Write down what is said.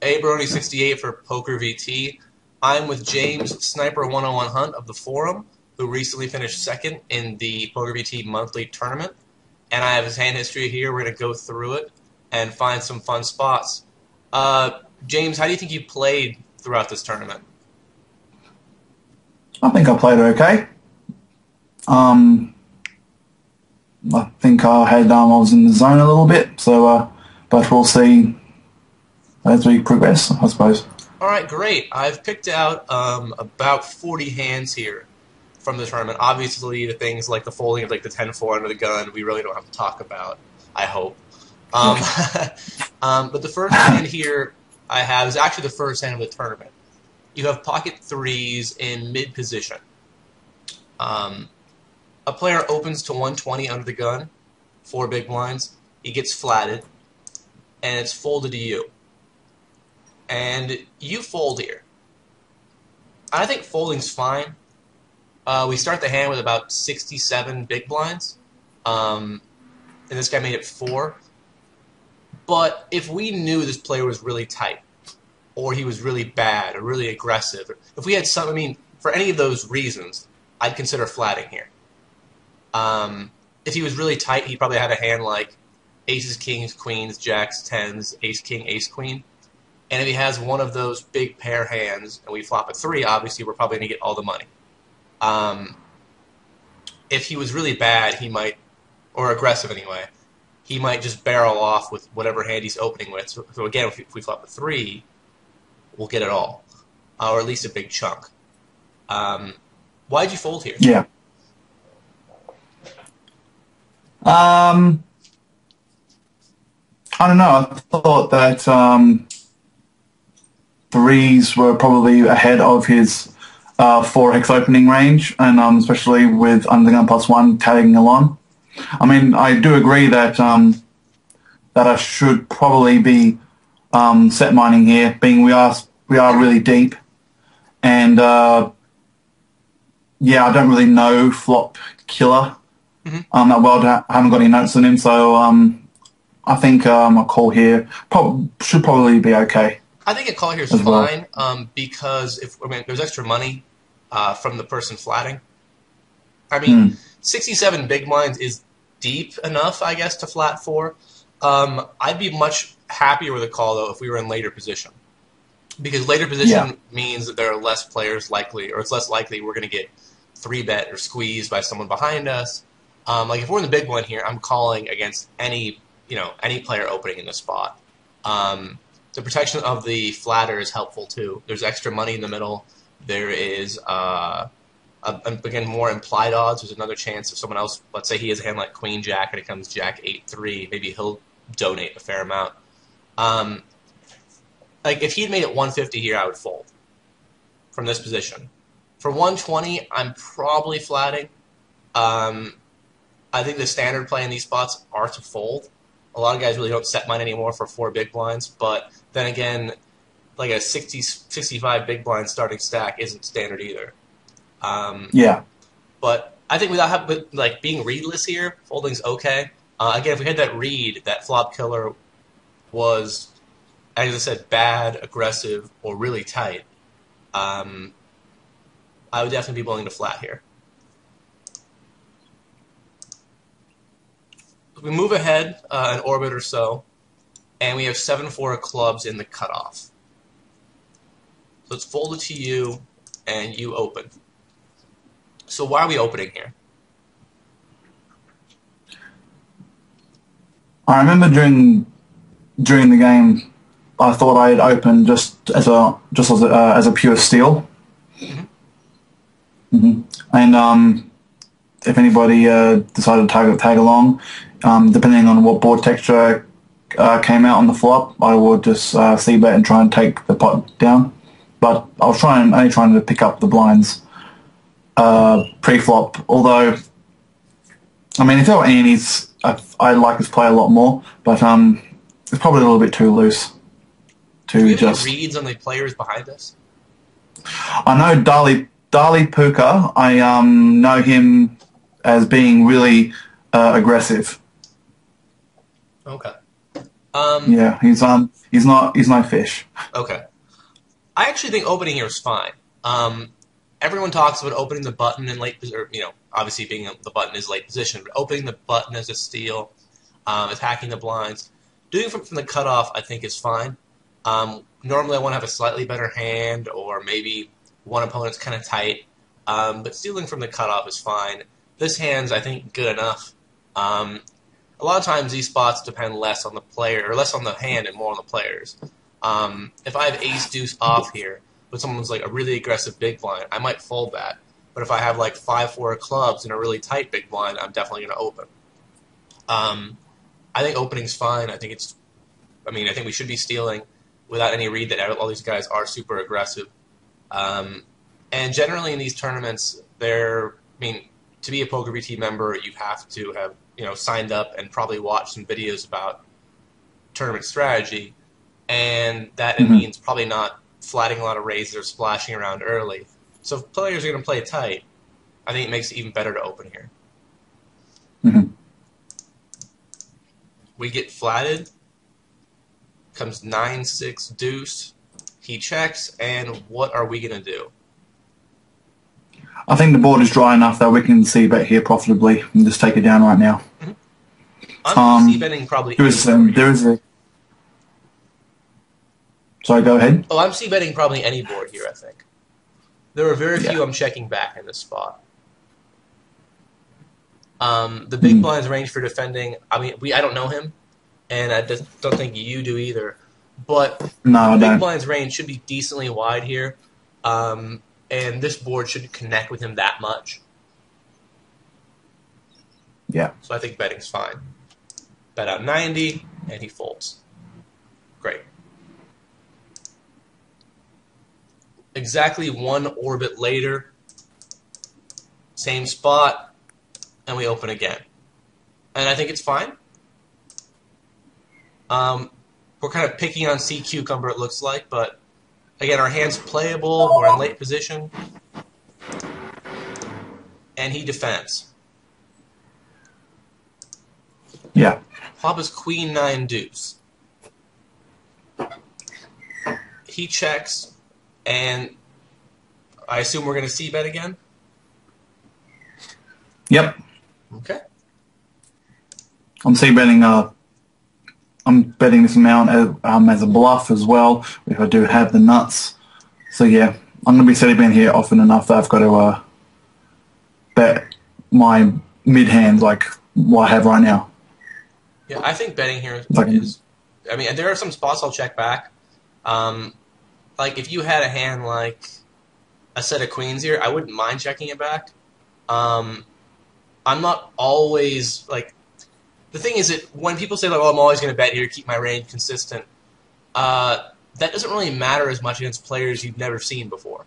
Barone68 for PokerVT. I'm with James, Synper 101 Hunt of the forum, who recently finished second in the PokerVT monthly tournament. And I have his hand history here. We're going to go through it and find some fun spots. James, how do you think you played throughout this tournament? I think I played okay. I think I was in the zone a little bit, so but we'll see as we progress, I suppose. All right, great. I've picked out about 40 hands here from the tournament. Obviously, the things like the folding of like the 10-4 under the gun, we really don't have to talk about, I hope. But the first hand here I have is actually the first hand of the tournament. You have pocket threes in mid position. A player opens to 120 under the gun, 4 big blinds. He gets flatted, and it's folded to you. And you fold here. I think folding's fine. We start the hand with about 67 big blinds, and this guy made it 4. But if we knew this player was really tight, or he was really bad, or really aggressive, or if we had some, I mean, for any of those reasons, I'd consider flatting here. If he was really tight, he probably had a hand like aces, kings, queens, jacks, tens, ace, king, ace, queen. And if he has one of those big pair hands, and we flop a 3, obviously we're probably going to get all the money. If he was really bad, he might, or aggressive anyway, he might just barrel off with whatever hand he's opening with. So again, if we flop a 3, we'll get it all, or at least a big chunk. Why'd you fold here? Yeah. I don't know. I thought that 3s were probably ahead of his 4x opening range, and especially with under the gun +1 tagging along. I mean, I do agree that that I should probably be set mining here, being we are really deep, and yeah, I don't really know flop killer that well. I haven't got any notes on him, so I think a call here should probably be okay. I think a call here is fine because there's extra money from the person flatting. I mean, 67 big blinds is deep enough, I guess, to flat 4. I'd be much happier with a call, though, if we were in later position. Because later position means that there are less players likely, or it's less likely we're going to get 3-bet or squeezed by someone behind us. Like if we're in the big blind here, I'm calling against any player opening in the spot. The protection of the flatter is helpful too. There's extra money in the middle. There is again more implied odds. There's another chance if someone else, let's say he has a hand like Queen Jack and it comes Jack 8-3, maybe he'll donate a fair amount. Like if he'd made it 150 here, I would fold from this position. For 120, I'm probably flatting. I think the standard play in these spots are to fold. A lot of guys really don't set mine anymore for 4 big blinds, but then again, like a 65 big blind starting stack isn't standard either. Yeah. But I think without like being readless here, folding's okay. Again, if we had that read, that flop killer was, as I said, bad, aggressive, or really tight, I would definitely be willing to flat here. We move ahead an orbit or so, and we have 7-4 clubs in the cutoff. So it's folded to you, and you open. So why are we opening here? I remember during the game, I thought I had opened just as a pure steal. And if anybody decided to tag along, depending on what board texture came out on the flop, I would just c-bet and try and take the pot down. But I was only trying to pick up the blinds pre-flop. Although, I mean, if there were antes, I like this play a lot more. But it's probably a little bit too loose. Do we have any reads on the players behind us? I know Dali Puka. I know him as being really aggressive. Okay. Yeah, he's no fish. Okay. I actually think opening here is fine. Everyone talks about opening the button in late position, obviously being the button is late position, but opening the button as a steal, attacking the blinds. Doing from the cutoff, I think, is fine. Normally, I want to have a slightly better hand, or maybe one opponent's kind of tight. But stealing from the cutoff is fine. This hand's, I think, good enough. A lot of times, these spots depend less on the player, or less on the hand and more on the players. If I have ace deuce off here, but someone's like a really aggressive big blind, I might fold that. But if I have like 5-4 clubs in a really tight big blind, I'm definitely going to open. I think opening's fine. I think we should be stealing without any read that all these guys are super aggressive. And generally in these tournaments, to be a PokerVT member, you have to have signed up and probably watched some videos about tournament strategy, and that it means probably not flatting a lot of raises or splashing around early. So if players are going to play tight, I think it makes it even better to open here. Mm-hmm. We get flatted. Comes 9-6 deuce. He checks, and what are we going to do? I think the board is dry enough that we can see bet here profitably and just take it down right now. Mm-hmm. I'm c-betting probably. Sorry, go ahead. Oh, I'm c-betting probably any board here, I think. There are very few I'm checking back in this spot. The big blind's range for defending, I don't know him, and I don't think you do either. But the big blind's range should be decently wide here, and this board should connect with him that much. Yeah. So I think betting's fine. Bet out 90, and he folds. Great. Exactly one orbit later, same spot, and we open again. And I think it's fine. We're kind of picking on C Cucumber, it looks like, but again, our hand's playable, we're in late position, and he defends. Yeah. Flop is Queen 9 deuce. He checks, and I assume we're going to c-bet again? Yep. Okay. I'm c-betting. I'm betting this amount as a bluff as well, if I do have the nuts. So yeah, I'm going to be setting bet here often enough that I've got to bet my mid hands like what I have right now. Yeah, I think betting here is. I mean, there are some spots I'll check back. Like if you had a hand like a set of queens here, I wouldn't mind checking it back. I'm not always like. The thing is that when people say like, "Oh, I'm always going to bet here, keep my range consistent," that doesn't really matter as much against players you've never seen before.